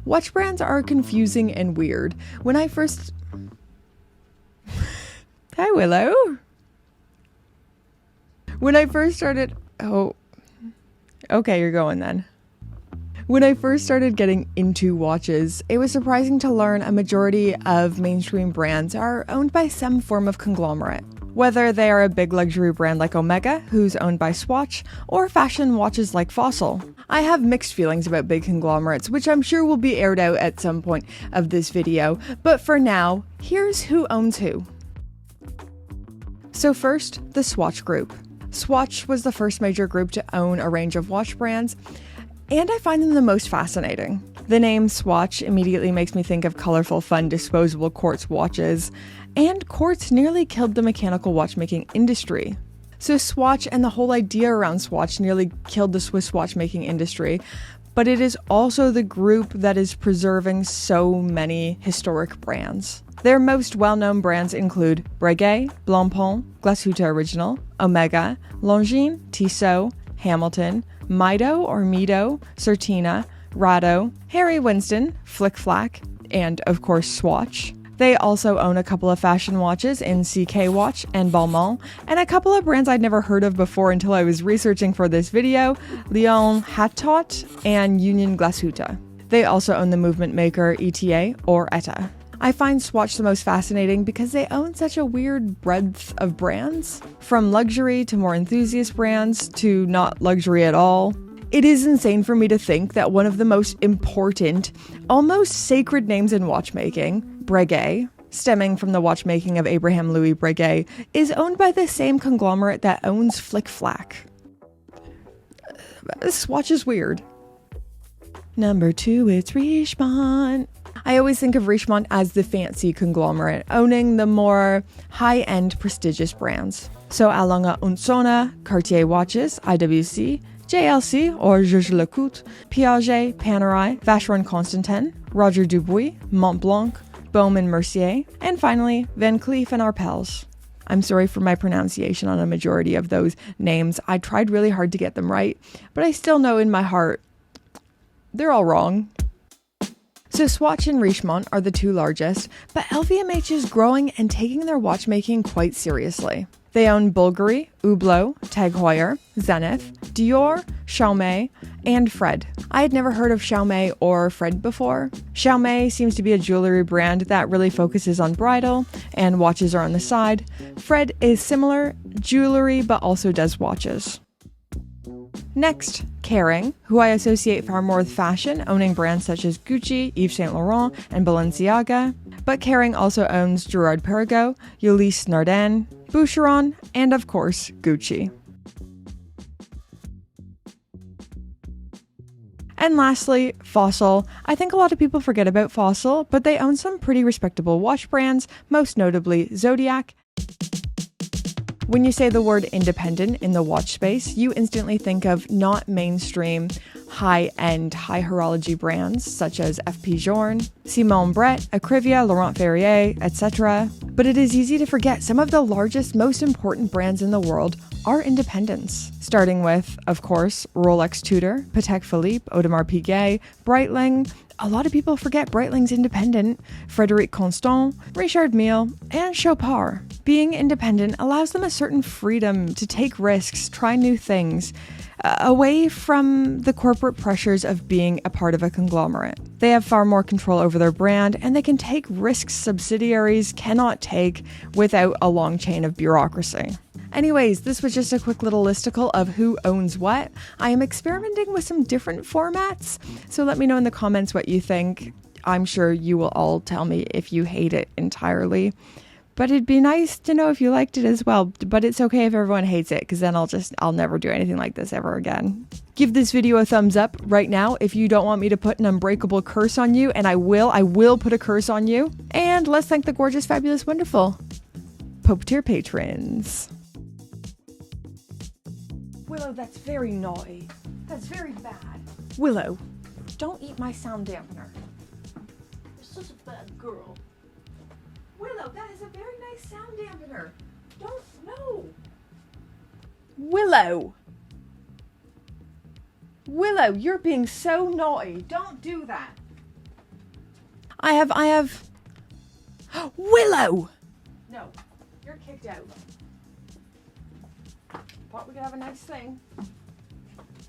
Watch brands are confusing and weird. When I first... Hi, Willow. When I first started... Oh, okay, you're going then. When I first started getting into watches, it was surprising to learn a majority of mainstream brands are owned by some form of conglomerate. Whether they are a big luxury brand like Omega, who's owned by Swatch, or fashion watches like Fossil. I have mixed feelings about big conglomerates, which I'm sure will be aired out at some point of this video, but for now, here's who owns who. So first, the Swatch Group. Swatch was the first major group to own a range of watch brands, and I find them the most fascinating. The name Swatch immediately makes me think of colorful, fun, disposable quartz watches, and quartz nearly killed the mechanical watchmaking industry. So Swatch and the whole idea around Swatch nearly killed the Swiss watchmaking industry, but it is also the group that is preserving so many historic brands. Their most well-known brands include Breguet, Blancpain, Glashütte Original, Omega, Longines, Tissot, Hamilton, Mido or Mido, Certina, Rado, Harry Winston, Flick Flack, and of course Swatch. They also own a couple of fashion watches in CK Watch and Balmain, and a couple of brands I'd never heard of before until I was researching for this video, Lion Hatot and Union Glashütte. They also own the movement maker ETA or ETA. I find Swatch the most fascinating because they own such a weird breadth of brands, from luxury to more enthusiast brands to not luxury at all. It is insane for me to think that one of the most important, almost sacred names in watchmaking, Breguet, stemming from the watchmaking of Abraham Louis Breguet, is owned by the same conglomerate that owns Flick Flack. Swatch is weird. Number 2, it's Richemont. I always think of Richemont as the fancy conglomerate, owning the more high-end prestigious brands. So A. Lange & Söhne, Cartier watches, IWC, JLC or Jaeger LeCoultre, Piaget, Panerai, Vacheron Constantin, Roger Dubuis, Montblanc, Baume & Mercier, and finally Van Cleef & Arpels. I'm sorry for my pronunciation on a majority of those names. I tried really hard to get them right, but I still know in my heart they're all wrong. So Swatch and Richemont are the two largest, but LVMH is growing and taking their watchmaking quite seriously. They own Bulgari, Hublot, Tag Heuer, Zenith, Dior, Chaumet, and Fred. I had never heard of Chaumet or Fred before. Chaumet seems to be a jewelry brand that really focuses on bridal, and watches are on the side. Fred is similar jewelry, but also does watches. Next, Kering, who I associate far more with fashion, owning brands such as Gucci, Yves Saint Laurent, and Balenciaga. But Kering also owns Girard-Perregaux, Ulysse Nardin, Boucheron, and of course, Gucci. And lastly, Fossil. I think a lot of people forget about Fossil, but they own some pretty respectable watch brands, most notably Zodiac. When you say the word independent in the watch space, you instantly think of not mainstream, high-end, high horology brands such as FP Journe, Simon Brett, Acrivia, Laurent Ferrier, etc. But it is easy to forget some of the largest, most important brands in the world are independents. Starting with, of course, Rolex Tudor, Patek Philippe, Audemars Piguet, Breitling. A lot of people forget Breitling's independent, Frédéric Constant, Richard Mille, and Chopard. Being independent allows them a certain freedom to take risks, try new things, away from the corporate pressures of being a part of a conglomerate. They have far more control over their brand, and they can take risks subsidiaries cannot take without a long chain of bureaucracy. Anyways, this was just a quick little listicle of who owns what. I am experimenting with some different formats, so let me know in the comments what you think. I'm sure you will all tell me if you hate it entirely, but it'd be nice to know if you liked it as well. But it's okay if everyone hates it, because then I'll never do anything like this ever again. Give this video a thumbs up right now if you don't want me to put an unbreakable curse on you, and I will put a curse on you. And let's thank the gorgeous, fabulous, wonderful Pope tier patrons. Willow, that's very naughty. That's very bad. Willow, don't eat my sound dampener. You're such a bad girl. Willow, that is a very nice sound dampener. Don't, no. Willow. Willow, you're being so naughty. Don't do that. I have Willow. No, you're kicked out. Thought we could have a nice thing.